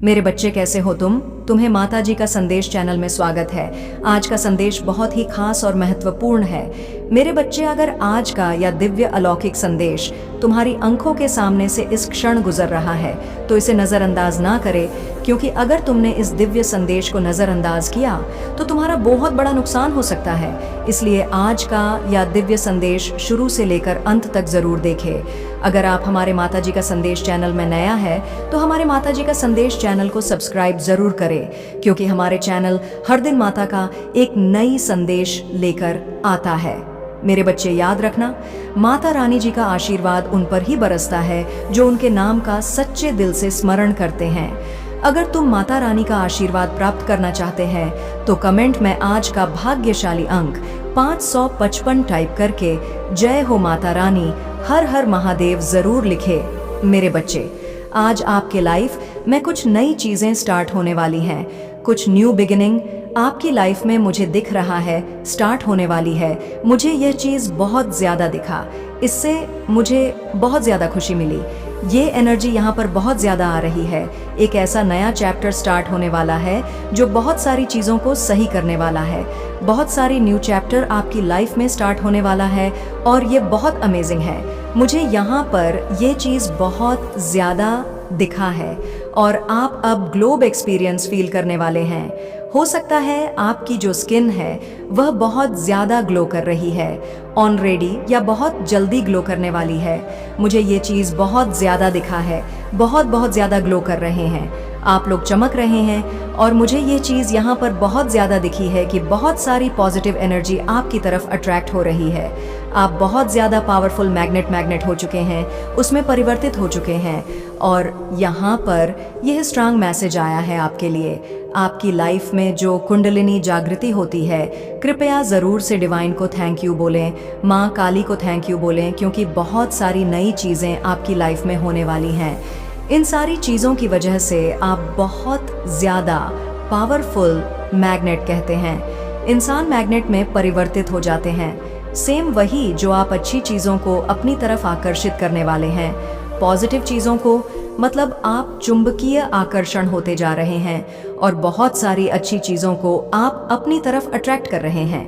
मेरे बच्चे कैसे हो तुम? तुम्हें माता जी का संदेश चैनल में स्वागत है। आज का संदेश बहुत ही खास और महत्वपूर्ण है। मेरे बच्चे, अगर आज का या दिव्य अलौकिक संदेश तुम्हारी आंखों के सामने से इस क्षण गुजर रहा है तो इसे नज़रअंदाज ना करें, क्योंकि अगर तुमने इस दिव्य संदेश को नज़रअंदाज किया तो तुम्हारा बहुत बड़ा नुकसान हो सकता है। इसलिए आज का या दिव्य संदेश शुरू से लेकर अंत तक ज़रूर देखें। अगर आप हमारे माता जी का संदेश चैनल में नया है तो हमारे माता जी का संदेश चैनल को सब्सक्राइब ज़रूर करें, क्योंकि हमारे चैनल हर दिन माता का एक नई संदेश लेकर आता है। मेरे बच्चे, याद रखना, माता रानी जी का आशीर्वाद उन पर ही बरसता है जो उनके नाम का सच्चे दिल से स्मरण करते हैं। अगर तुम माता रानी का आशीर्वाद प्राप्त करना चाहते हैं तो कमेंट में आज का भाग्यशाली अंक 555 टाइप करके जय हो माता रानी, हर हर महादेव जरूर लिखे। मेरे बच्चे, आज आपके लाइफ में कुछ नई चीजें स्टार्ट होने वाली हैं। कुछ न्यू बिगिनिंग आपकी लाइफ में मुझे दिख रहा है, स्टार्ट होने वाली है। मुझे यह चीज़ बहुत ज़्यादा दिखा, इससे मुझे बहुत ज़्यादा खुशी मिली। ये एनर्जी यहाँ पर बहुत ज़्यादा आ रही है। एक ऐसा नया चैप्टर स्टार्ट होने वाला है जो बहुत सारी चीज़ों को सही करने वाला है। बहुत सारी न्यू चैप्टर आपकी लाइफ में स्टार्ट होने वाला है और ये बहुत अमेजिंग है। मुझे यहाँ पर ये चीज़ बहुत ज़्यादा दिखा है और आप अब ग्लोब एक्सपीरियंस फील करने वाले हैं। हो सकता है आपकी जो स्किन है वह बहुत ज़्यादा ग्लो कर रही है, ऑलरेडी या बहुत जल्दी ग्लो करने वाली है। मुझे ये चीज़ बहुत ज़्यादा दिखा है, बहुत ज़्यादा ग्लो कर रहे हैं, आप लोग चमक रहे हैं। और मुझे ये चीज़ यहाँ पर बहुत ज़्यादा दिखी है कि बहुत सारी पॉजिटिव एनर्जी आपकी तरफ अट्रैक्ट हो रही है। आप बहुत ज़्यादा पावरफुल मैग्नेट हो चुके हैं, उसमें परिवर्तित हो चुके हैं। और यहाँ पर यह स्ट्रांग मैसेज आया है आपके लिए। आपकी लाइफ में जो कुंडलिनी जागृति होती है, कृपया ज़रूर से डिवाइन को थैंक यू बोलें, माँ काली को थैंक यू बोलें, क्योंकि बहुत सारी नई चीज़ें आपकी लाइफ में होने वाली हैं। इन सारी चीज़ों की वजह से आप बहुत ज़्यादा पावरफुल मैग्नेट कहते हैं। इंसान मैग्नेट में परिवर्तित हो जाते हैं, सेम वही जो आप अच्छी चीज़ों को अपनी तरफ आकर्षित करने वाले हैं, पॉजिटिव चीज़ों को, मतलब आप चुंबकीय आकर्षण होते जा रहे हैं और बहुत सारी अच्छी चीज़ों को आप अपनी तरफ अट्रैक्ट कर रहे हैं।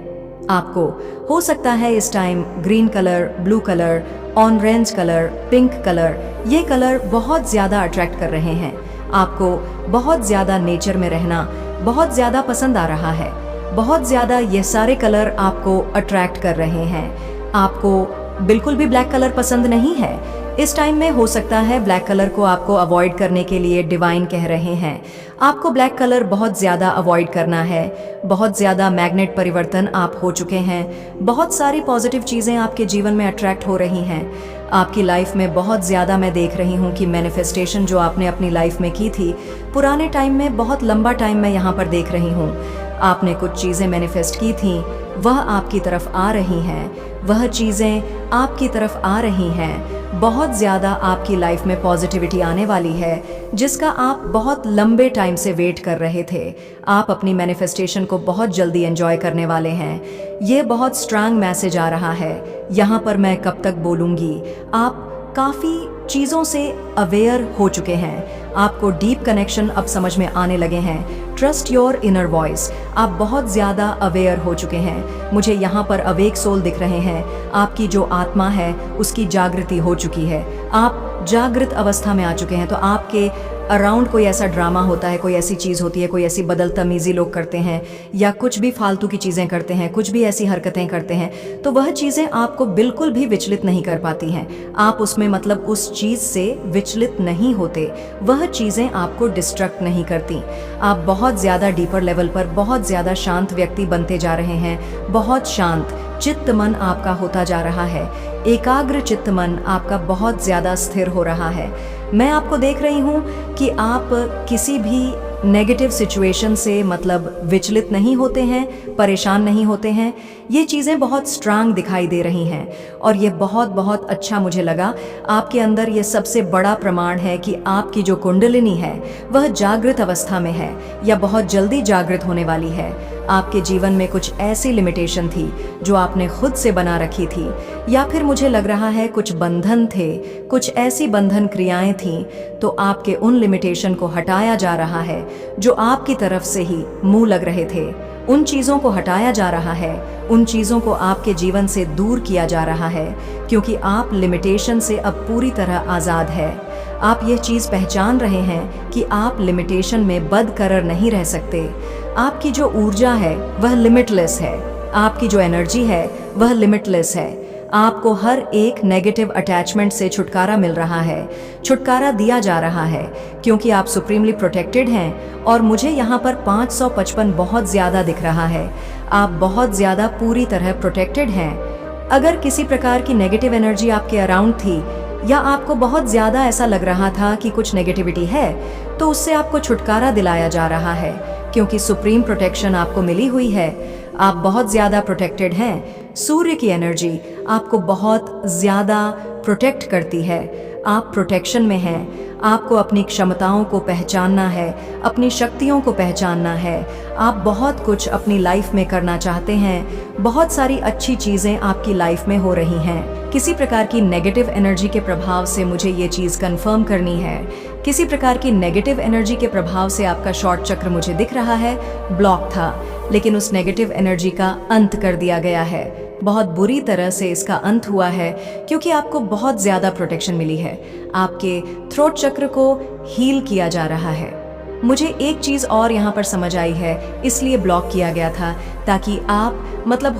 आपको हो सकता है इस time green colour, blue colour, orange colour, pink colour, ये कलर बहुत ज़्यादा अट्रैक्ट कर रहे हैं। आपको बहुत ज़्यादा नेचर में रहना बहुत ज़्यादा पसंद आ रहा है। बहुत ज़्यादा ये सारे कलर आपको अट्रैक्ट कर रहे हैं। आपको बिल्कुल भी ब्लैक कलर पसंद नहीं है। इस टाइम में हो सकता है ब्लैक कलर को आपको अवॉइड करने के लिए डिवाइन कह रहे हैं। आपको ब्लैक कलर बहुत ज़्यादा अवॉइड करना है। बहुत ज़्यादा मैग्नेट परिवर्तन आप हो चुके हैं। बहुत सारी पॉजिटिव चीज़ें आपके जीवन में अट्रैक्ट हो रही हैं। आपकी लाइफ में बहुत ज़्यादा मैं देख रही हूँ कि मैनिफेस्टेशन जो आपने अपनी लाइफ में की थी पुराने टाइम में, बहुत लंबा टाइम मैं यहाँ पर देख रही हूँ। आपने कुछ चीज़ें मैनिफेस्ट की थी, वह आपकी तरफ आ रही हैं। वह चीज़ें आपकी तरफ आ रही हैं। बहुत ज़्यादा आपकी लाइफ में पॉजिटिविटी आने वाली है, जिसका आप बहुत लंबे टाइम से वेट कर रहे थे। आप अपनी मैनिफेस्टेशन को बहुत जल्दी एंजॉय करने वाले हैं। ये बहुत स्ट्रांग मैसेज आ रहा है। यहाँ पर मैं कब तक बोलूँगी, आप काफ़ी चीज़ों से अवेयर हो चुके हैं। आपको डीप कनेक्शन अब समझ में आने लगे हैं। ट्रस्ट योर इनर वॉइस, आप बहुत ज़्यादा अवेयर हो चुके हैं। मुझे यहाँ पर अवेक सोल दिख रहे हैं। आपकी जो आत्मा है उसकी जागृति हो चुकी है। आप जागृत अवस्था में आ चुके हैं। तो आपके अराउंड कोई ऐसा ड्रामा होता है, कोई ऐसी चीज़ होती है, कोई ऐसी बदतमीज़ी लोग करते हैं या कुछ भी फालतू की चीज़ें करते हैं, कुछ भी ऐसी हरकतें करते हैं, तो वह चीज़ें आपको बिल्कुल भी विचलित नहीं कर पाती हैं। आप उसमें मतलब उस चीज़ से विचलित नहीं होते, वह चीज़ें आपको डिस्ट्रैक्ट नहीं करती। आप बहुत ज़्यादा डीपर लेवल पर बहुत ज़्यादा शांत व्यक्ति बनते जा रहे हैं। बहुत शांत चित्त मन आपका होता जा रहा है। एकाग्र चित्त मन आपका बहुत ज़्यादा स्थिर हो रहा है। मैं आपको देख रही हूँ कि आप किसी भी नेगेटिव सिचुएशन से मतलब विचलित नहीं होते हैं, परेशान नहीं होते हैं। ये चीज़ें बहुत स्ट्रांग दिखाई दे रही हैं और ये बहुत अच्छा मुझे लगा। आपके अंदर ये सबसे बड़ा प्रमाण है कि आपकी जो कुंडलिनी है वह जागृत अवस्था में है या बहुत जल्दी जागृत होने वाली है। आपके जीवन में कुछ ऐसी लिमिटेशन थी जो आपने खुद से बना रखी थी, या फिर मुझे लग रहा है कुछ बंधन थे, कुछ ऐसी बंधन क्रियाएं थीं, तो आपके उन लिमिटेशन को हटाया जा रहा है जो आपकी तरफ से ही मुंह लग रहे थे। उन चीज़ों को हटाया जा रहा है, उन चीज़ों को आपके जीवन से दूर किया जा रहा है, क्योंकि आप लिमिटेशन से अब पूरी तरह आज़ाद है। आप यह चीज़ पहचान रहे हैं कि आप लिमिटेशन में बदकरार नहीं रह सकते। आपकी जो ऊर्जा है वह लिमिटलेस है, आपकी जो एनर्जी है वह लिमिटलेस है। आपको हर एक नेगेटिव अटैचमेंट से छुटकारा मिल रहा है, छुटकारा दिया जा रहा है, क्योंकि आप सुप्रीमली प्रोटेक्टेड हैं। और मुझे यहाँ पर 555 बहुत ज़्यादा दिख रहा है। आप बहुत ज़्यादा पूरी तरह प्रोटेक्टेड हैं। अगर किसी प्रकार की नेगेटिव एनर्जी आपके अराउंड थी, या आपको बहुत ज़्यादा ऐसा लग रहा था कि कुछ नेगेटिविटी है, तो उससे आपको छुटकारा दिलाया जा रहा है, क्योंकि सुप्रीम प्रोटेक्शन आपको मिली हुई है। आप बहुत ज़्यादा प्रोटेक्टेड हैं। सूर्य की एनर्जी आपको बहुत ज़्यादा प्रोटेक्ट करती है। आप प्रोटेक्शन में हैं। आपको अपनी क्षमताओं को पहचानना है, अपनी शक्तियों को पहचानना है। आप बहुत कुछ अपनी लाइफ में करना चाहते हैं। बहुत सारी अच्छी चीज़ें आपकी लाइफ में हो रही हैं। किसी प्रकार की नेगेटिव एनर्जी के प्रभाव से मुझे ये चीज़ कंफर्म करनी है। किसी प्रकार की नेगेटिव एनर्जी के प्रभाव से आपका शॉर्ट चक्र मुझे दिख रहा है ब्लॉक था, लेकिन उस नेगेटिव एनर्जी का अंत कर दिया गया है। बहुत बुरी तरह से इसका अंत हुआ है, क्योंकि आपको बहुत ज़्यादा प्रोटेक्शन मिली है। आपके थ्रोट चक्र को हील किया जा रहा है। मुझे एक चीज़ और यहाँ पर समझ आई है, इसलिए ब्लॉक किया गया था, ताकि आप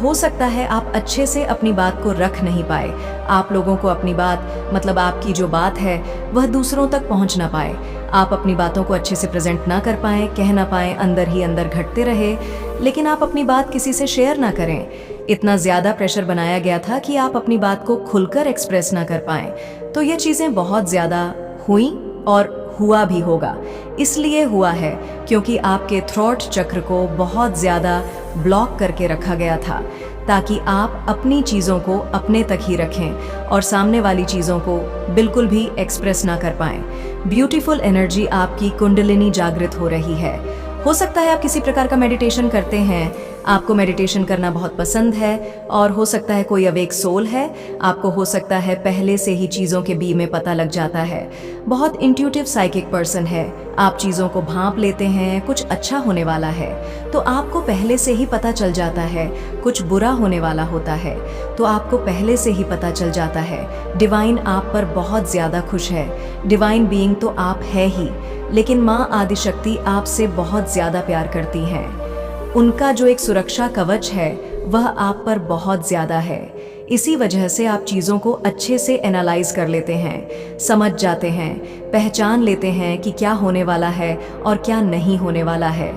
हो सकता है आप अच्छे से अपनी बात को रख नहीं पाए। आप लोगों को अपनी बात आपकी जो बात है वह दूसरों तक पहुँच ना पाए। आप अपनी बातों को अच्छे से प्रेजेंट ना कर पाएँ, कह ना पाएँ, अंदर ही अंदर घटते रहे, लेकिन आप अपनी बात किसी से शेयर ना करें। इतना ज़्यादा प्रेशर बनाया गया था कि आप अपनी बात को खुलकर एक्सप्रेस ना कर पाएँ। तो ये चीज़ें बहुत ज़्यादा हुई और हुआ भी होगा। इसलिए हुआ है क्योंकि आपके थ्रोट चक्र को बहुत ज़्यादा ब्लॉक करके रखा गया था, ताकि आप अपनी चीज़ों को अपने तक ही रखें और सामने वाली चीज़ों को बिल्कुल भी एक्सप्रेस ना कर पाएं। ब्यूटीफुल एनर्जी आपकी कुंडलिनी जागृत हो रही है। हो सकता है आप किसी प्रकार का मेडिटेशन करते हैं, आपको मेडिटेशन करना बहुत पसंद है, और हो सकता है कोई अवेक सोल है। आपको हो सकता है पहले से ही चीज़ों के बी में पता लग जाता है। बहुत इंट्यूटिव साइकिक पर्सन है। आप चीज़ों को भांप लेते हैं, कुछ अच्छा होने वाला है तो आपको पहले से ही पता चल जाता है, कुछ बुरा होने वाला होता है तो आपको पहले से ही पता चल जाता है। डिवाइन आप पर बहुत ज़्यादा खुश है। डिवाइन बीइंग तो आप है ही, लेकिन माँ आदिशक्ति आपसे बहुत ज़्यादा प्यार करती हैं। उनका जो एक सुरक्षा कवच है वह आप पर बहुत ज़्यादा है। इसी वजह से आप चीज़ों को अच्छे से एनालाइज कर लेते हैं, समझ जाते हैं, पहचान लेते हैं कि क्या होने वाला है और क्या नहीं होने वाला है।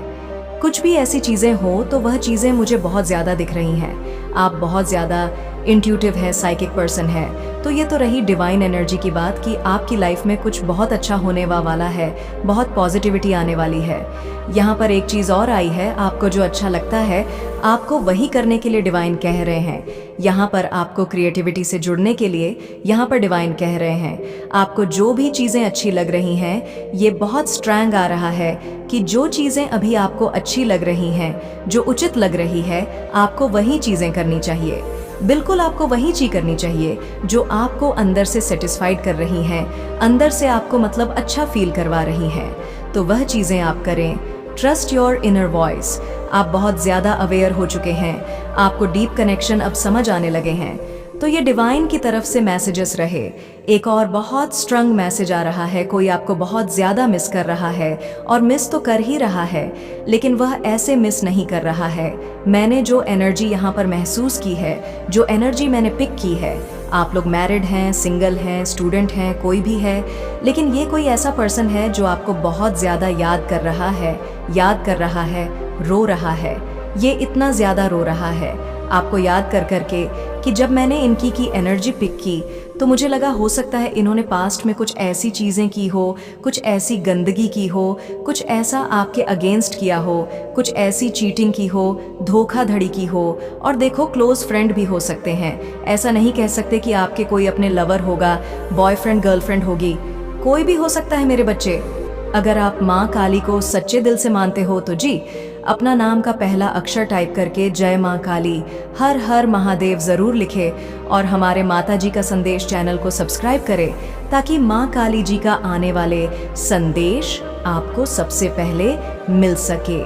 कुछ भी ऐसी चीज़ें हो तो वह चीज़ें मुझे बहुत ज़्यादा दिख रही हैं। आप बहुत ज़्यादा इंट्यूटिव है, साइकिक पर्सन है। तो ये तो रही डिवाइन एनर्जी की बात कि आपकी लाइफ में कुछ बहुत अच्छा होने वाला है, बहुत पॉजिटिविटी आने वाली है। यहाँ पर एक चीज़ और आई है, आपको जो अच्छा लगता है आपको वही करने के लिए डिवाइन कह रहे हैं। यहाँ पर आपको क्रिएटिविटी से जुड़ने के लिए यहाँ पर डिवाइन कह रहे हैं। आपको जो भी चीज़ें अच्छी लग रही हैं, ये बहुत स्ट्रैंग आ रहा है कि जो चीज़ें अभी आपको अच्छी लग रही हैं, जो उचित लग रही है, आपको वही चीज़ें करनी चाहिए। बिल्कुल आपको वही चीज़ करनी चाहिए जो आपको अंदर से सेटिस्फाइड कर रही हैं, अंदर से आपको अच्छा फील करवा रही हैं। तो वह चीज़ें आप करें। Trust your inner voice. आप बहुत ज़्यादा अवेयर हो चुके हैं, आपको डीप कनेक्शन अब समझ आने लगे हैं। तो ये डिवाइन की तरफ से मैसेजेस रहे। एक और बहुत स्ट्रॉन्ग मैसेज आ रहा है, कोई आपको बहुत ज़्यादा मिस कर रहा है, और मिस तो कर ही रहा है, लेकिन वह ऐसे मिस नहीं कर रहा है। मैंने जो एनर्जी यहाँ पर महसूस की है, जो एनर्जी मैंने पिक की है, आप लोग मैरिड हैं, सिंगल हैं, स्टूडेंट हैं, कोई भी है, लेकिन ये कोई ऐसा पर्सन है जो आपको बहुत ज़्यादा याद कर रहा है, रो रहा है। ये इतना ज़्यादा रो रहा है आपको याद कर करके कि जब मैंने इनकी की एनर्जी पिक की तो मुझे लगा हो सकता है इन्होंने पास्ट में कुछ ऐसी चीज़ें की हो, कुछ ऐसी गंदगी की हो, कुछ ऐसा आपके अगेंस्ट किया हो, कुछ ऐसी चीटिंग की हो, धोखाधड़ी की हो। और देखो क्लोज फ्रेंड भी हो सकते हैं, ऐसा नहीं कह सकते कि आपके कोई अपने लवर होगा, बॉयफ्रेंड गर्लफ्रेंड होगी, कोई भी हो सकता है मेरे बच्चे। अगर आप माँ काली को सच्चे दिल से मानते हो तो जी अपना नाम का पहला अक्षर टाइप करके जय माँ काली, हर हर महादेव ज़रूर लिखे और हमारे माता जी का संदेश चैनल को सब्सक्राइब करें ताकि माँ काली जी का आने वाले संदेश आपको सबसे पहले मिल सके।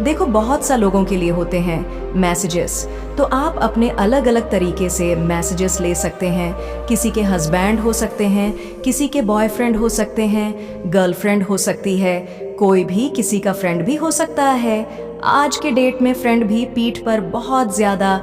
देखो, बहुत सा लोगों के लिए होते हैं मैसेजेस, तो आप अपने अलग अलग तरीके से मैसेजेस ले सकते हैं। किसी के हस्बैंड हो सकते हैं, किसी के बॉयफ्रेंड हो सकते हैं, गर्लफ्रेंड हो सकती है, कोई भी किसी का फ्रेंड भी हो सकता है। आज के डेट में फ्रेंड भी पीठ पर बहुत ज़्यादा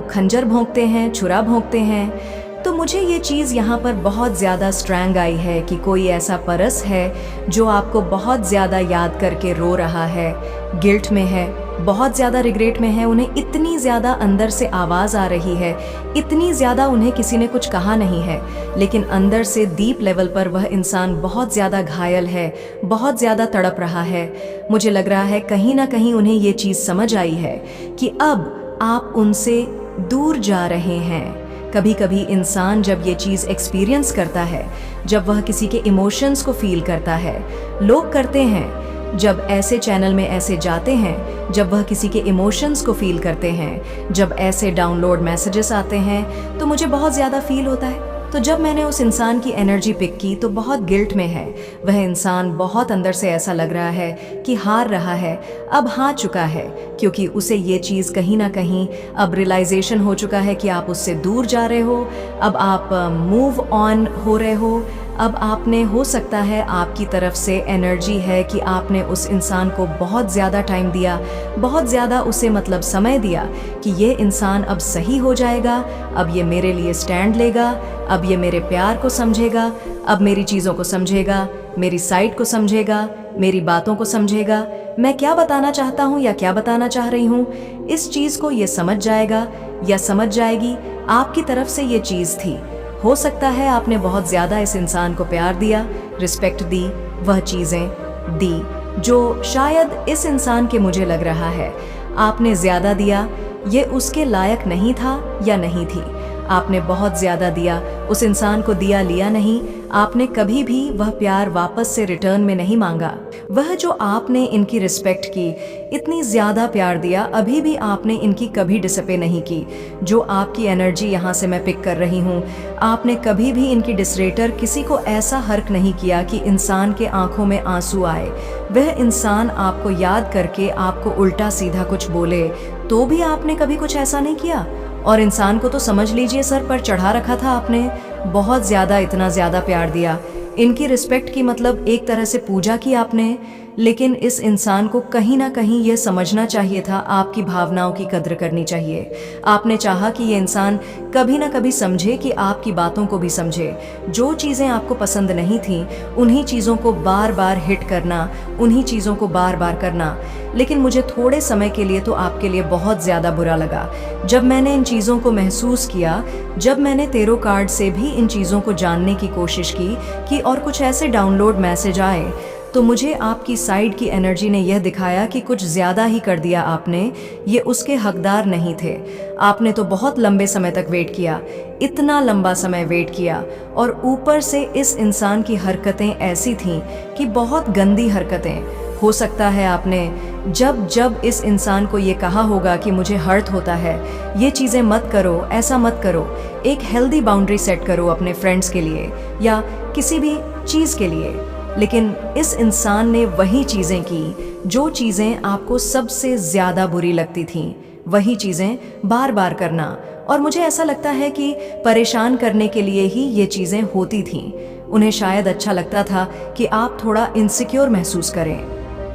खंजर भोंकते हैं, छुरा भोंकते हैं। तो मुझे ये चीज़ यहाँ पर बहुत ज़्यादा स्ट्रैंग आई है कि कोई ऐसा परस है जो आपको बहुत ज़्यादा याद करके रो रहा है, गिल्ट में है, बहुत ज़्यादा रिग्रेट में है। उन्हें इतनी ज़्यादा अंदर से आवाज़ आ रही है, इतनी ज़्यादा उन्हें किसी ने कुछ कहा नहीं है, लेकिन अंदर से डीप लेवल पर वह इंसान बहुत ज़्यादा घायल है, बहुत ज़्यादा तड़प रहा है। मुझे लग रहा है कहीं ना कहीं उन्हें ये चीज़ समझ आई है कि अब आप उनसे दूर जा रहे हैं। कभी कभी इंसान जब ये चीज़ एक्सपीरियंस करता है, जब वह किसी के इमोशंस को फील करता है, लोग करते हैं जब ऐसे चैनल में ऐसे जाते हैं, जब वह किसी के इमोशंस को फील करते हैं, जब ऐसे डाउनलोड मैसेजेस आते हैं, तो मुझे बहुत ज़्यादा फील होता है। तो जब मैंने उस इंसान की एनर्जी पिक की तो बहुत गिल्ट में है वह इंसान, बहुत अंदर से ऐसा लग रहा है कि हार रहा है, अब हार चुका है, क्योंकि उसे ये चीज़ कहीं ना कहीं अब रियलाइजेशन हो चुका है कि आप उससे दूर जा रहे हो, अब आप मूव ऑन हो रहे हो। अब आपने, हो सकता है आपकी तरफ से एनर्जी है कि आपने उस इंसान को बहुत ज़्यादा टाइम दिया, बहुत ज़्यादा उसे समय दिया कि ये इंसान अब सही हो जाएगा, अब ये मेरे लिए स्टैंड लेगा, अब ये मेरे प्यार को समझेगा, अब मेरी चीज़ों को समझेगा, मेरी साइड को समझेगा, मेरी बातों को समझेगा, मैं क्या बताना चाहता हूँ या क्या बताना चाह रही हूँ, इस चीज़ को ये समझ जाएगा या समझ जाएगी। आपकी तरफ से ये चीज़ थी। हो सकता है आपने बहुत ज़्यादा इस इंसान को प्यार दिया, रिस्पेक्ट दी, वह चीज़ें दी जो शायद इस इंसान के, मुझे लग रहा है आपने ज़्यादा दिया, ये उसके लायक नहीं था या नहीं थी। आपने बहुत ज़्यादा दिया, उस इंसान को दिया लिया नहीं, आपने कभी भी वह प्यार वापस से रिटर्न में नहीं मांगा। वह जो आपने इनकी रिस्पेक्ट की, इतनी ज़्यादा प्यार दिया, अभी भी आपने इनकी कभी डिसपे नहीं की। जो आपकी एनर्जी यहाँ से मैं पिक कर रही हूँ, आपने कभी भी इनकी डिसरेटर किसी को ऐसा हर्क नहीं किया कि इंसान के आंखों में आंसू आए। वह इंसान आपको याद करके आपको उल्टा सीधा कुछ बोले तो भी आपने कभी कुछ ऐसा नहीं किया। और इंसान को तो समझ लीजिए सर पर चढ़ा रखा था आपने, बहुत ज़्यादा, इतना ज़्यादा प्यार दिया, इनकी रिस्पेक्ट की, एक तरह से पूजा की आपने। लेकिन इस इंसान को कहीं ना कहीं ये समझना चाहिए था, आपकी भावनाओं की कद्र करनी चाहिए। आपने चाहा कि ये इंसान कभी ना कभी समझे, कि आपकी बातों को भी समझे। जो चीज़ें आपको पसंद नहीं थीं, उन्हीं चीज़ों को बार बार हिट करना, उन्हीं चीज़ों को बार बार करना। लेकिन मुझे थोड़े समय के लिए तो आपके लिए बहुत ज़्यादा बुरा लगा जब मैंने इन चीज़ों को महसूस किया, जब मैंने तेरो कार्ड से भी इन चीज़ों को जानने की कोशिश की कि और कुछ ऐसे डाउनलोड मैसेज आए, तो मुझे आपकी साइड की एनर्जी ने यह दिखाया कि कुछ ज़्यादा ही कर दिया आपने, ये उसके हकदार नहीं थे। आपने तो बहुत लंबे समय तक वेट किया, इतना लंबा समय वेट किया, और ऊपर से इस इंसान की हरकतें ऐसी थीं कि बहुत गंदी हरकतें। हो सकता है आपने जब जब इस इंसान को ये कहा होगा कि मुझे हर्ट होता है, ये चीज़ें मत करो, ऐसा मत करो, एक हेल्दी बाउंड्री सेट करो अपने फ्रेंड्स के लिए या किसी भी चीज़ के लिए, लेकिन इस इंसान ने वही चीज़ें की जो चीज़ें आपको सबसे ज़्यादा बुरी लगती थीं, वही चीज़ें बार बार करना। और मुझे ऐसा लगता है कि परेशान करने के लिए ही ये चीज़ें होती थीं। उन्हें शायद अच्छा लगता था कि आप थोड़ा इनसिक्योर महसूस करें।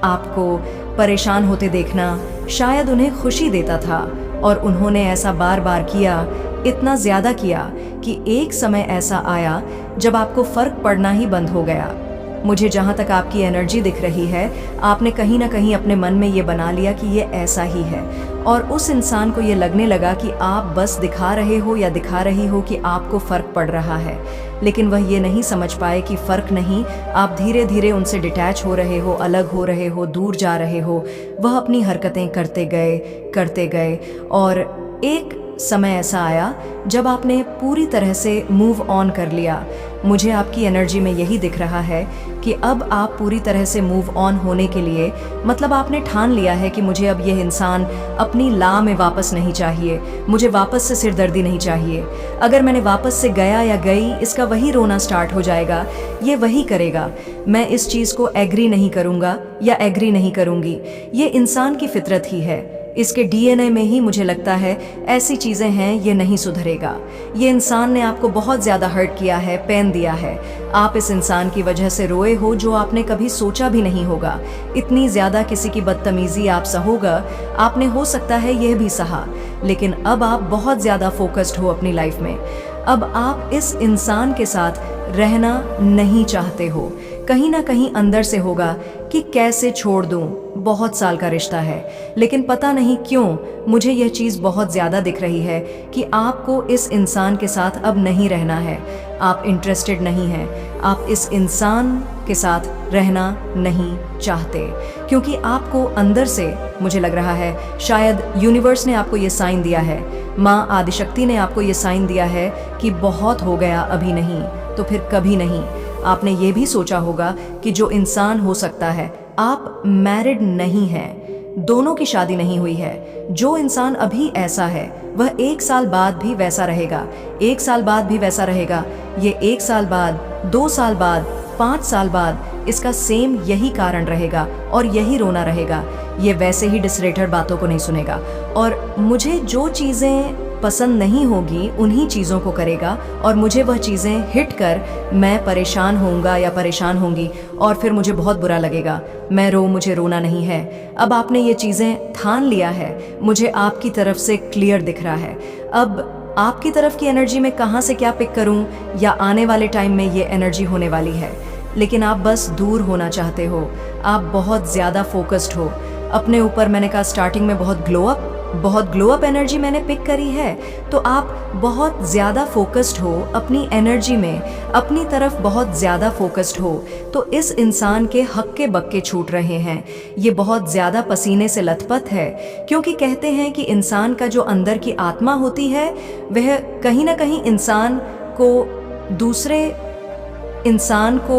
आपको परेशान होते देखना शायद उन्हें खुशी देता था, और उन्होंने ऐसा बार बार किया, इतना ज़्यादा किया कि एक समय ऐसा आया जब आपको फ़र्क पड़ना ही बंद हो गया। मुझे जहाँ तक आपकी एनर्जी दिख रही है, आपने कहीं ना कहीं अपने मन में ये बना लिया कि ये ऐसा ही है, और उस इंसान को ये लगने लगा कि आप बस दिखा रहे हो या दिखा रही हो कि आपको फ़र्क पड़ रहा है, लेकिन वह ये नहीं समझ पाए कि फ़र्क नहीं, आप धीरे धीरे उनसे डिटैच हो रहे हो, अलग हो रहे हो, दूर जा रहे हो। वह अपनी हरकतें करते गए, और एक समय ऐसा आया जब आपने पूरी तरह से मूव ऑन कर लिया। मुझे आपकी एनर्जी में यही दिख रहा है कि अब आप पूरी तरह से मूव ऑन होने के लिए, मतलब आपने ठान लिया है कि मुझे अब यह इंसान अपनी ला में वापस नहीं चाहिए, मुझे वापस से सिरदर्दी नहीं चाहिए। अगर मैंने वापस से गया या गई, इसका वही रोना स्टार्ट हो जाएगा, ये वही करेगा। मैं इस चीज़ को एग्री नहीं करूँगा या एग्री नहीं करूँगी। ये इंसान की फितरत ही है, इसके डीएनए में ही मुझे लगता है ऐसी चीज़ें हैं, ये नहीं सुधरेगा। ये इंसान ने आपको बहुत ज़्यादा हर्ट किया है, पेन दिया है। आप इस इंसान की वजह से रोए हो जो आपने कभी सोचा भी नहीं होगा। इतनी ज़्यादा किसी की बदतमीज़ी आप सहोगा, आपने हो सकता है यह भी सहा, लेकिन अब आप बहुत ज़्यादा फोकस्ड हो अपनी लाइफ में। अब आप इस इंसान के साथ रहना नहीं चाहते हो। कहीं ना कहीं अंदर से होगा कि कैसे छोड़ दूं, बहुत साल का रिश्ता है, लेकिन पता नहीं क्यों मुझे यह चीज़ बहुत ज़्यादा दिख रही है कि आपको इस इंसान के साथ अब नहीं रहना है। आप इंटरेस्टेड नहीं हैं, आप इस इंसान के साथ रहना नहीं चाहते, क्योंकि आपको अंदर से मुझे लग रहा है शायद यूनिवर्स ने आपको ये साइन दिया है, माँ आदिशक्ति ने आपको ये साइन दिया है कि बहुत हो गया, अभी नहीं तो फिर कभी नहीं। आपने ये भी सोचा होगा कि जो इंसान हो सकता है, आप मैरिड नहीं हैं, दोनों की शादी नहीं हुई है। जो इंसान अभी ऐसा है वह 1 साल बाद भी वैसा रहेगा, 1 साल बाद भी वैसा रहेगा। ये 1 साल बाद, 2 साल बाद, 5 साल बाद इसका सेम यही कारण रहेगा और यही रोना रहेगा। ये वैसे ही डिसरेटर बातों को नहीं सुनेगा और मुझे जो चीज़ें पसंद नहीं होगी उन्हीं चीज़ों को करेगा और मुझे वह चीज़ें हिट कर मैं परेशान होऊंगा या परेशान होंगी और फिर मुझे बहुत बुरा लगेगा। मुझे रोना नहीं है। अब आपने ये चीज़ें ठान लिया है, मुझे आपकी तरफ से क्लियर दिख रहा है। अब आपकी तरफ की एनर्जी में कहाँ से क्या पिक करूँ, या आने वाले टाइम में ये एनर्जी होने वाली है, लेकिन आप बस दूर होना चाहते हो। आप बहुत ज़्यादा फोकस्ड हो अपने ऊपर। मैंने कहा स्टार्टिंग में बहुत ग्लो अप एनर्जी मैंने पिक करी है, तो आप बहुत ज़्यादा फोकस्ड हो अपनी एनर्जी में, अपनी तरफ बहुत ज़्यादा फोकस्ड हो, तो इस इंसान के हक्के बक्के छूट रहे हैं। ये बहुत ज़्यादा पसीने से लथपथ है, क्योंकि कहते हैं कि इंसान का जो अंदर की आत्मा होती है वह कहीं ना कहीं इंसान को, दूसरे इंसान को,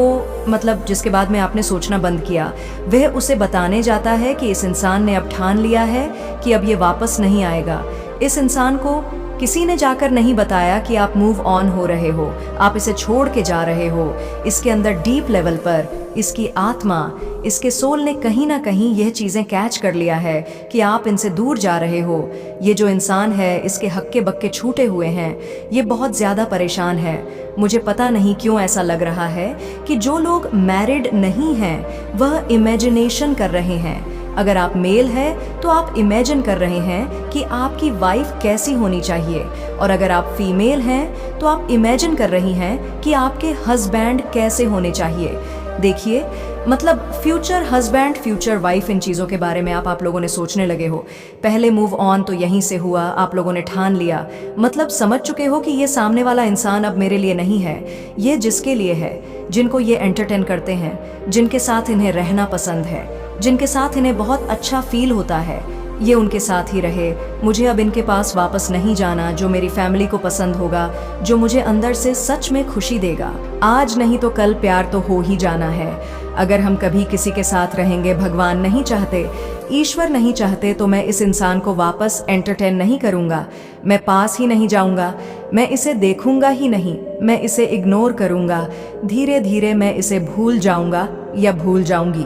मतलब जिसके बाद में आपने सोचना बंद किया, वह उसे बताने जाता है कि इस इंसान ने अब ठान लिया है कि अब ये वापस नहीं आएगा। इस इंसान को किसी ने जाकर नहीं बताया कि आप मूव ऑन हो रहे हो, आप इसे छोड़ के जा रहे हो। इसके अंदर डीप लेवल पर इसकी आत्मा, इसके सोल ने कहीं ना कहीं यह चीज़ें कैच कर लिया है कि आप इनसे दूर जा रहे हो। ये जो इंसान है, इसके हक्के बक्के छूटे हुए हैं, ये बहुत ज़्यादा परेशान है। मुझे पता नहीं क्यों ऐसा लग रहा है कि जो लोग मैरिड नहीं हैं वह इमेजिनेशन कर रहे हैं। अगर आप मेल हैं तो आप इमेजिन कर रहे हैं कि आपकी वाइफ कैसी होनी चाहिए, और अगर आप फीमेल हैं तो आप इमेजिन कर रही हैं कि आपके हस्बैंड कैसे होने चाहिए। देखिए, मतलब फ्यूचर हस्बैंड, फ्यूचर वाइफ, इन चीज़ों के बारे में आप लोगों ने सोचने लगे हो। पहले मूव ऑन तो यहीं से हुआ, आप लोगों ने ठान लिया, मतलब समझ चुके हो कि ये सामने वाला इंसान अब मेरे लिए नहीं है। ये जिसके लिए है, जिनको ये एंटरटेन करते हैं, जिनके साथ इन्हें रहना पसंद है, जिनके साथ इन्हें बहुत अच्छा फील होता है, ये उनके साथ ही रहे। मुझे अब इनके पास वापस नहीं जाना, जो मेरी फैमिली को पसंद होगा, जो मुझे अंदर से सच में खुशी देगा। आज नहीं तो कल प्यार तो हो ही जाना है। अगर हम कभी किसी के साथ रहेंगे, भगवान नहीं चाहते, ईश्वर नहीं चाहते, तो मैं इस इंसान को वापस एंटरटेन नहीं करूँगा, मैं पास ही नहीं जाऊँगा, मैं इसे देखूँगा ही नहीं, मैं इसे इग्नोर करूँगा। धीरे धीरे मैं इसे भूल जाऊँगा या भूल जाऊँगी।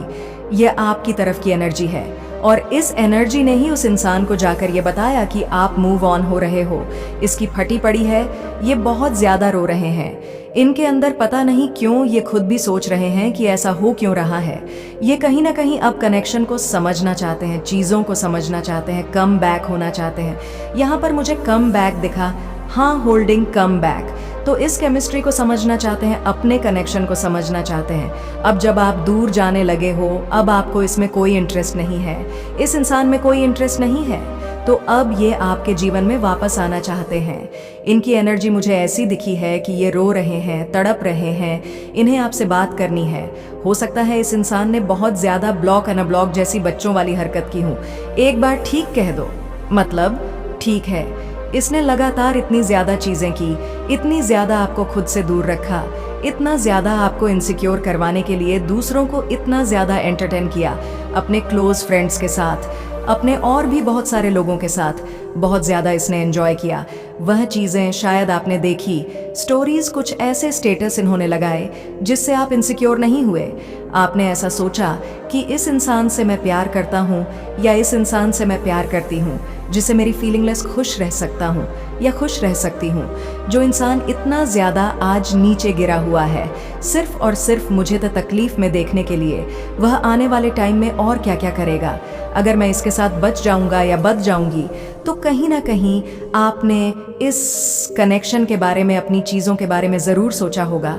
यह आपकी तरफ की एनर्जी है, और इस एनर्जी ने ही उस इंसान को जाकर ये बताया कि आप मूव ऑन हो रहे हो। इसकी फटी पड़ी है, ये बहुत ज़्यादा रो रहे हैं। इनके अंदर पता नहीं क्यों ये खुद भी सोच रहे हैं कि ऐसा हो क्यों रहा है। ये कहीं ना कहीं अब कनेक्शन को समझना चाहते हैं, चीज़ों को समझना चाहते हैं, कम बैक होना चाहते हैं। यहाँ पर मुझे कम बैक दिखा, हाँ, होल्डिंग कम बैक। तो इस केमिस्ट्री को समझना चाहते हैं, अपने कनेक्शन को समझना चाहते हैं। अब जब आप दूर जाने लगे हो, अब आपको इसमें कोई इंटरेस्ट नहीं है, इस इंसान में कोई इंटरेस्ट नहीं है, तो अब ये आपके जीवन में वापस आना चाहते हैं। इनकी एनर्जी मुझे ऐसी दिखी है कि ये रो रहे हैं, तड़प रहे हैं, इन्हें आपसे बात करनी है। हो सकता है इस इंसान ने बहुत ज़्यादा ब्लॉक अनब्लॉक जैसी बच्चों वाली हरकत की हो। एक बार ठीक कह दो, मतलब ठीक है। इसने लगातार इतनी ज़्यादा चीज़ें की, इतनी ज़्यादा आपको खुद से दूर रखा, इतना ज़्यादा आपको इनसिक्योर करवाने के लिए दूसरों को इतना ज़्यादा एंटरटेन किया, अपने क्लोज फ्रेंड्स के साथ, अपने और भी बहुत सारे लोगों के साथ बहुत ज़्यादा इसने एंजॉय किया। वह चीज़ें शायद आपने देखी, स्टोरीज, कुछ ऐसे स्टेटस इन्होंने लगाए जिससे आप इनसिक्योर नहीं हुए। आपने ऐसा सोचा कि इस इंसान से मैं प्यार करता हूँ या इस इंसान से मैं प्यार करती हूँ जिससे मेरी फीलिंगलेस खुश रह सकता हूँ या खुश रह सकती हूँ। जो इंसान इतना ज़्यादा आज नीचे गिरा हुआ है सिर्फ और सिर्फ मुझे तो तकलीफ में देखने के लिए, वह आने वाले टाइम में और क्या क्या करेगा। अगर मैं इसके साथ बच जाऊंगा या बच जाऊंगी, तो कहीं ना कहीं आपने इस कनेक्शन के बारे में, अपनी चीज़ों के बारे में ज़रूर सोचा होगा।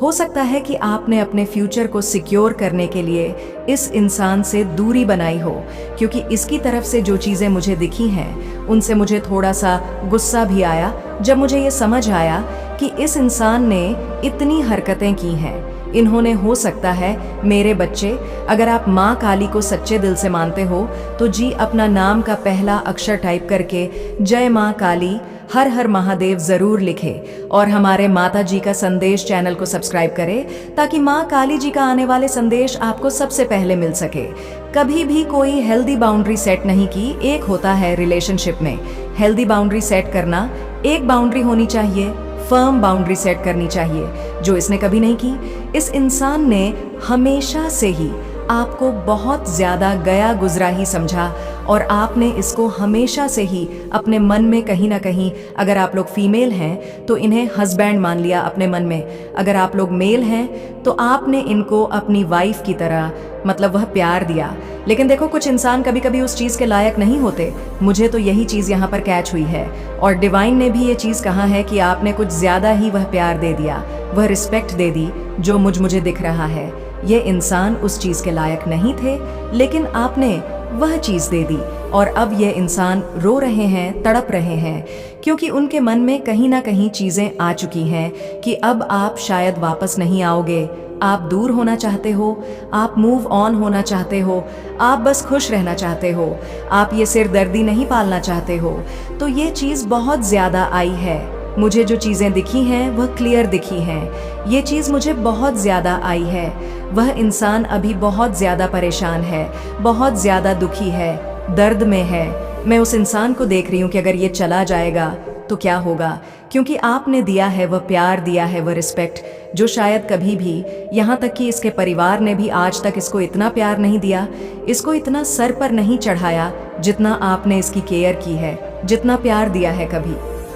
हो सकता है कि आपने अपने फ्यूचर को सिक्योर करने के लिए इस इंसान से दूरी बनाई हो, क्योंकि इसकी तरफ से जो चीज़ें मुझे दिखी हैं उनसे मुझे थोड़ा सा गुस्सा भी आया जब मुझे ये समझ आया कि इस इंसान ने इतनी हरकतें की हैं। इन्होंने, हो सकता है मेरे बच्चे, अगर आप माँ काली को सच्चे दिल से मानते हो तो जी अपना नाम का पहला अक्षर टाइप करके जय माँ काली, हर हर महादेव ज़रूर लिखे और हमारे माता जी का संदेश चैनल को सब्सक्राइब करें ताकि माँ काली जी का आने वाले संदेश आपको सबसे पहले मिल सके। कभी भी कोई हेल्दी बाउंड्री सेट नहीं की। एक होता है रिलेशनशिप में हेल्दी बाउंड्री सेट करना, एक बाउंड्री होनी चाहिए, फर्म बाउंड्री सेट करनी चाहिए, जो इसने कभी नहीं की। इस इंसान ने हमेशा से ही आपको बहुत ज़्यादा गया गुजरा ही समझा और आपने इसको हमेशा से ही अपने मन में कहीं ना कहीं, अगर आप लोग फीमेल हैं तो इन्हें हस्बैंड मान लिया अपने मन में, अगर आप लोग मेल हैं तो आपने इनको अपनी वाइफ की तरह, मतलब वह प्यार दिया। लेकिन देखो, कुछ इंसान कभी कभी उस चीज़ के लायक नहीं होते। मुझे तो यही चीज़ यहाँ पर कैच हुई है और डिवाइन ने भी ये चीज़ कहा है कि आपने कुछ ज़्यादा ही वह प्यार दे दिया, वह रिस्पेक्ट दे दी जो मुझे दिख रहा है। ये इंसान उस चीज़ के लायक नहीं थे, लेकिन आपने वह चीज़ दे दी और अब ये इंसान रो रहे हैं, तड़प रहे हैं, क्योंकि उनके मन में कहीं ना कहीं चीज़ें आ चुकी हैं कि अब आप शायद वापस नहीं आओगे। आप दूर होना चाहते हो, आप मूव ऑन होना चाहते हो, आप बस खुश रहना चाहते हो, आप ये सिरदर्दी नहीं पालना चाहते हो। तो ये चीज़ बहुत ज़्यादा आई है। मुझे जो चीज़ें दिखी हैं वह क्लियर दिखी हैं। ये चीज़ मुझे बहुत ज़्यादा आई है। वह इंसान अभी बहुत ज़्यादा परेशान है, बहुत ज़्यादा दुखी है, दर्द में है। मैं उस इंसान को देख रही हूँ कि अगर ये चला जाएगा तो क्या होगा, क्योंकि आपने दिया है वह प्यार, दिया है वह रिस्पेक्ट, जो शायद कभी भी, यहाँ तक कि इसके परिवार ने भी आज तक इसको इतना प्यार नहीं दिया, इसको इतना सर पर नहीं चढ़ाया जितना आपने इसकी केयर की है, जितना प्यार दिया है कभी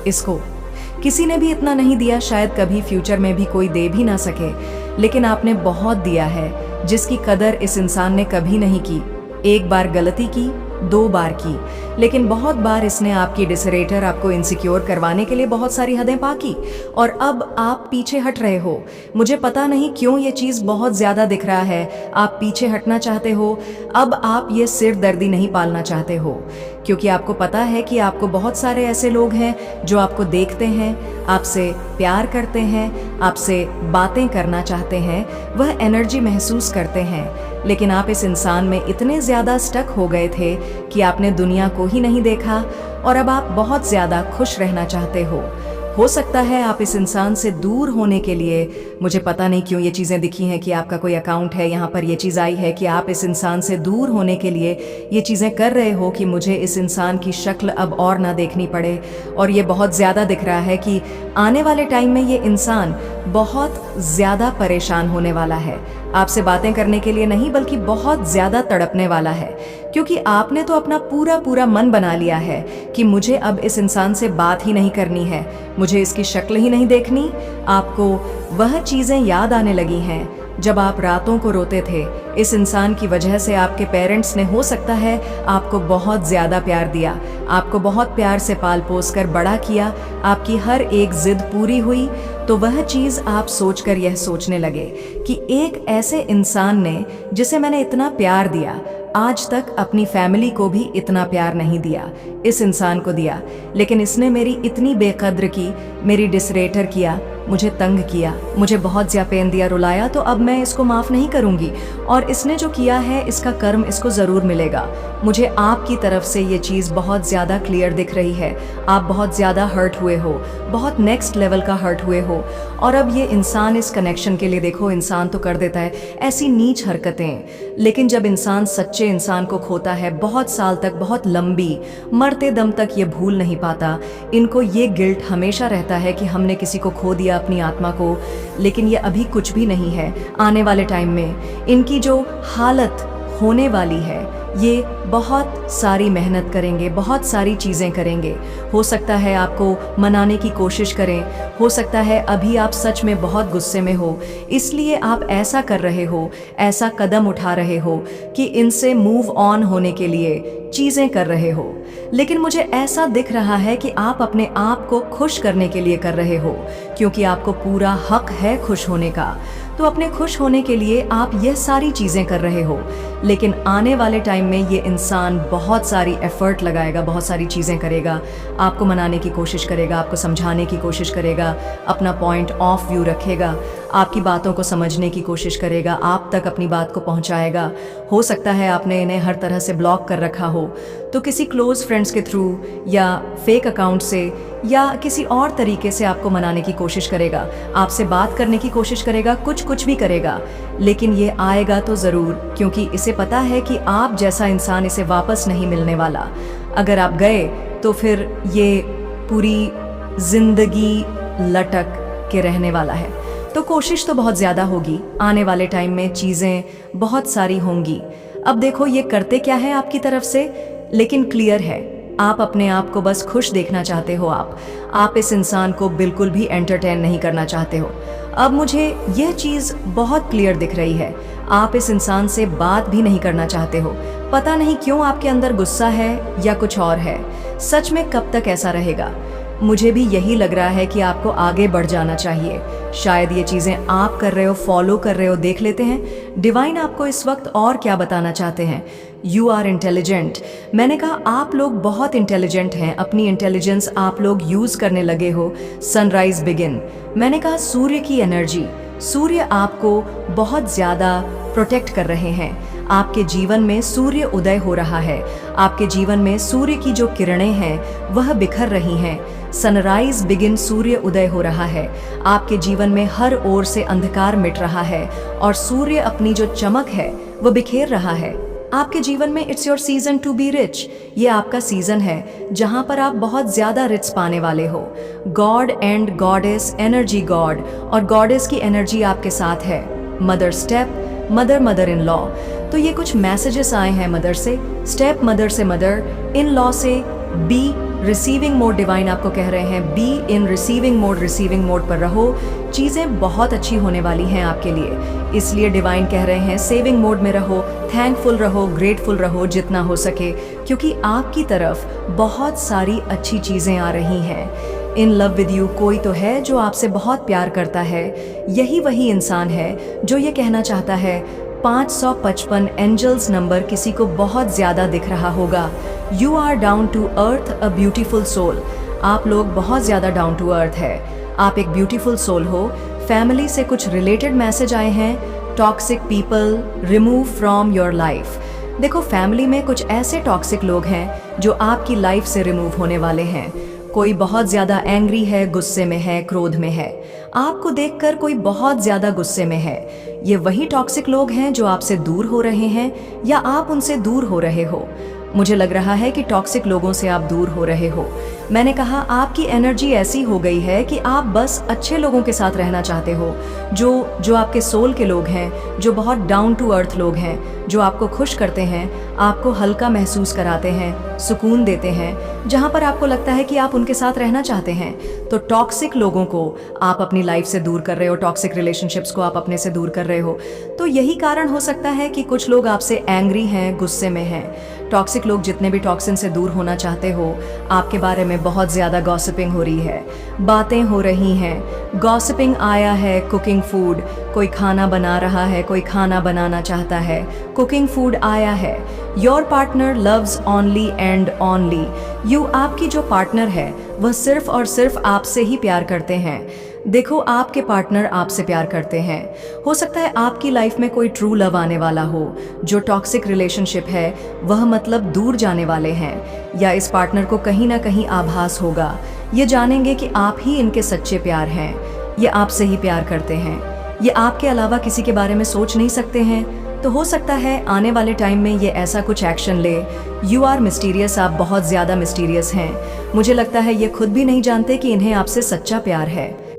इसको किसी ने भी इतना नहीं दिया, शायद कभी फ्यूचर में भी कोई दे भी ना सके। लेकिन आपने बहुत दिया है जिसकी कदर इस इंसान ने कभी नहीं की। एक बार गलती की, 2 बार की, लेकिन बहुत बार इसने आपकी डिसरेटर, आपको इनसिक्योर करवाने के लिए बहुत सारी हदें पाकी और अब आप पीछे हट रहे हो। मुझे पता नहीं क्यों ये चीज़ बहुत ज़्यादा दिख रहा है। आप पीछे हटना चाहते हो, अब आप ये सिरदर्दी नहीं पालना चाहते हो, क्योंकि आपको पता है कि आपको बहुत सारे ऐसे लोग हैं जो आपको देखते हैं, आपसे प्यार करते हैं, आपसे बातें करना चाहते हैं, वह एनर्जी महसूस करते हैं। लेकिन आप इस इंसान में इतने ज़्यादा स्टक हो गए थे कि आपने दुनिया को ही नहीं देखा और अब आप बहुत ज़्यादा खुश रहना चाहते हो सकता है आप इस इंसान से दूर होने के लिए, मुझे पता नहीं क्यों ये चीज़ें दिखी हैं कि आपका कोई अकाउंट है, यहाँ पर ये चीज़ आई है कि आप इस इंसान से दूर होने के लिए ये चीज़ें कर रहे हो कि मुझे इस इंसान की शक्ल अब और ना देखनी पड़े। और ये बहुत ज़्यादा दिख रहा है कि आने वाले टाइम में ये इंसान बहुत ज़्यादा परेशान होने वाला है, आपसे बातें करने के लिए नहीं बल्कि बहुत ज़्यादा तड़पने वाला है, क्योंकि आपने तो अपना पूरा मन बना लिया है कि मुझे अब इस इंसान से बात ही नहीं करनी है, मुझे इसकी शक्ल ही नहीं देखनी। आपको वह चीज़ें याद आने लगी हैं जब आप रातों को रोते थे। इस इंसान की वजह से आपके पेरेंट्स ने, हो सकता है, आपको बहुत ज़्यादा प्यार दिया, आपको बहुत प्यार से पाल पोस कर बड़ा किया, आपकी हर एक जिद पूरी हुई, तो वह चीज़ आप सोचकर यह सोचने लगे कि एक ऐसे इंसान ने, जिसे मैंने इतना प्यार दिया, आज तक अपनी फैमिली को भी इतना प्यार नहीं दिया, इस इंसान को दिया, लेकिन इसने मेरी इतनी बेकद्र की, मेरी डिसरेटर किया, मुझे तंग किया, मुझे बहुत ज्यादा पेन दिया, रुलाया, तो अब मैं इसको माफ़ नहीं करूँगी और इसने जो किया है इसका कर्म इसको ज़रूर मिलेगा। मुझे आपकी तरफ से ये चीज़ बहुत ज़्यादा क्लियर दिख रही है। आप बहुत ज़्यादा हर्ट हुए हो, बहुत नेक्स्ट लेवल का हर्ट हुए हो और अब ये इंसान इस कनेक्शन के लिए, देखो इंसान तो कर देता है ऐसी नीच हरकतें, लेकिन जब इंसान सच्चे इंसान को खोता है बहुत साल तक, बहुत लंबी, मरते दम तक ये भूल नहीं पाता। इनको ये गिल्ट हमेशा रहता है कि हमने किसी को खो दिया, अपनी आत्मा को, लेकिन ये अभी कुछ भी नहीं है। आने वाले टाइम में इनकी जो हालत होने वाली है, ये बहुत सारी मेहनत करेंगे, बहुत सारी चीज़ें करेंगे। हो सकता है आपको मनाने की कोशिश करें, हो सकता है अभी आप सच में बहुत गुस्से में हो, इसलिए आप ऐसा कर रहे हो, ऐसा कदम उठा रहे हो कि इनसे मूव ऑन होने के लिए चीज़ें कर रहे हो। लेकिन मुझे ऐसा दिख रहा है कि आप अपने आप को खुश करने के लिए कर रहे हो, क्योंकि आपको पूरा हक है खुश होने का। तो अपने खुश होने के लिए आप यह सारी चीज़ें कर रहे हो, लेकिन आने वाले टाइम में ये इंसान बहुत सारी एफर्ट लगाएगा, बहुत सारी चीज़ें करेगा, आपको मनाने की कोशिश करेगा, आपको समझाने की कोशिश करेगा, अपना पॉइंट ऑफ व्यू रखेगा, आपकी बातों को समझने की कोशिश करेगा, आप तक अपनी बात को पहुंचाएगा। हो सकता है आपने इन्हें हर तरह से ब्लॉक कर रखा हो, तो किसी क्लोज फ्रेंड्स के थ्रू या फेक अकाउंट से या किसी और तरीके से आपको मनाने की कोशिश करेगा, आपसे बात करने की कोशिश करेगा, कुछ भी करेगा, लेकिन ये आएगा तो ज़रूर, क्योंकि इसे पता है कि आप जैसा इंसान इसे वापस नहीं मिलने वाला। अगर आप गए तो फिर ये पूरी जिंदगी लटक के रहने वाला है। तो कोशिश तो बहुत ज़्यादा होगी, आने वाले टाइम में चीज़ें बहुत सारी होंगी। अब देखो ये करते क्या है आपकी तरफ से, लेकिन क्लियर है, आप अपने आप को बस खुश देखना चाहते हो। आप इस इंसान को बिल्कुल भी एंटरटेन नहीं करना चाहते हो। अब मुझे यह चीज़ बहुत क्लियर दिख रही है, आप इस इंसान से बात भी नहीं करना चाहते हो। पता नहीं क्यों आपके अंदर गुस्सा है या कुछ और है। सच में कब तक ऐसा रहेगा? मुझे भी यही लग रहा है कि आपको आगे बढ़ जाना चाहिए। शायद ये चीज़ें आप कर रहे हो, फॉलो कर रहे हो। देख लेते हैं डिवाइन आपको इस वक्त और क्या बताना चाहते हैं। You are intelligent. मैंने कहा आप लोग बहुत इंटेलिजेंट हैं, अपनी इंटेलिजेंस आप लोग यूज़ करने लगे हो। Sunrise begin. मैंने कहा सूर्य की एनर्जी, सूर्य आपको बहुत ज़्यादा प्रोटेक्ट कर रहे हैं। आपके जीवन में सूर्य उदय हो रहा है, आपके जीवन में सूर्य की जो किरणें हैं वह बिखर रही हैं। सनराइज बिगिन, सूर्य उदय हो रहा है, आपके जीवन में हर ओर से अंधकार मिट रहा है और सूर्य अपनी जो चमक है वह बिखेर रहा है आपके जीवन में। It's your season to be rich. ये आपका सीजन है जहां पर आप बहुत ज्यादा रिच पाने वाले हो। God and goddess energy, God और गॉडेस की एनर्जी आपके साथ है। Mother step, mother in law. तो ये कुछ मैसेजेस आए हैं मदर से, स्टेप मदर से, मदर इन लॉ से। बी रिसीविंग मोड, डिवाइन आपको कह रहे हैं be in receiving mode, receiving mode पर रहो। चीज़ें बहुत अच्छी होने वाली हैं आपके लिए, इसलिए डिवाइन कह रहे हैं सेविंग मोड में रहो, थैंकफुल रहो, ग्रेटफुल रहो जितना हो सके, क्योंकि आपकी तरफ बहुत सारी अच्छी चीज़ें आ रही हैं। इन लव विद यू, कोई तो है जो आपसे बहुत प्यार करता है। यही वही इंसान है जो ये कहना चाहता है। 555 एंजल्स नंबर किसी को बहुत ज़्यादा दिख रहा होगा। You are down to earth, a beautiful soul. आप लोग बहुत ज़्यादा डाउन टू अर्थ है, आप एक ब्यूटीफुल सोल हो। फैमिली से कुछ रिलेटेड मैसेज आए हैं। Toxic people remove from your life. देखो फैमिली में कुछ ऐसे टॉक्सिक लोग हैं जो आपकी लाइफ से रिमूव होने वाले हैं। कोई बहुत ज़्यादा एंग्री है, गुस्से में है, क्रोध में है, आपको देखकर कोई बहुत ज़्यादा गुस्से में है। ये वही टॉक्सिक लोग हैं जो आपसे दूर हो रहे हैं या आप उनसे दूर हो रहे हो। मुझे लग रहा है कि टॉक्सिक लोगों से आप दूर हो रहे हो। मैंने कहा आपकी एनर्जी ऐसी हो गई है कि आप बस अच्छे लोगों के साथ रहना चाहते हो, जो आपके सोल के लोग हैं, जो बहुत डाउन टू अर्थ लोग हैं, जो आपको खुश करते हैं, आपको हल्का महसूस कराते हैं, सुकून देते हैं, जहाँ पर आपको लगता है कि आप उनके साथ रहना चाहते हैं। तो टॉक्सिक लोगों को आप अपनी लाइफ से दूर कर रहे हो, टॉक्सिक रिलेशनशिप्स को आप अपने से दूर कर रहे हो। तो यही कारण हो सकता है कि कुछ लोग आपसे एंग्री हैं, गुस्से में हैं। टॉक्सिक लोग जितने भी टॉक्सिन से दूर होना चाहते हो, आपके बारे में बहुत ज़्यादा गॉसिपिंग हो रही है, बातें हो रही हैं। गॉसिपिंग आया है कुकिंग फूड, कोई खाना बना रहा है, कोई खाना बनाना चाहता है, कुकिंग फूड आया है। Your partner loves only and only you. आपकी जो पार्टनर है वह सिर्फ और सिर्फ आपसे ही प्यार करते हैं। देखो, आपके पार्टनर आपसे प्यार करते हैं। हो सकता है आपकी लाइफ में कोई ट्रू लव आने वाला हो। जो टॉक्सिक रिलेशनशिप है वह मतलब दूर जाने वाले हैं, या इस पार्टनर को कहीं ना कहीं आभास होगा। ये जानेंगे कि आप ही इनके सच्चे प्यार हैं। ये आपसे ही प्यार करते हैं। ये आपके अलावा किसी के बारे में सोच नहीं सकते हैं। तो हो सकता है आने वाले टाइम में ये ऐसा कुछ एक्शन ले। यू आर मिस्टीरियस, आप बहुत ज़्यादा मिस्टीरियस हैं। मुझे लगता है ये खुद भी नहीं जानते कि इन्हें आपसे सच्चा प्यार है।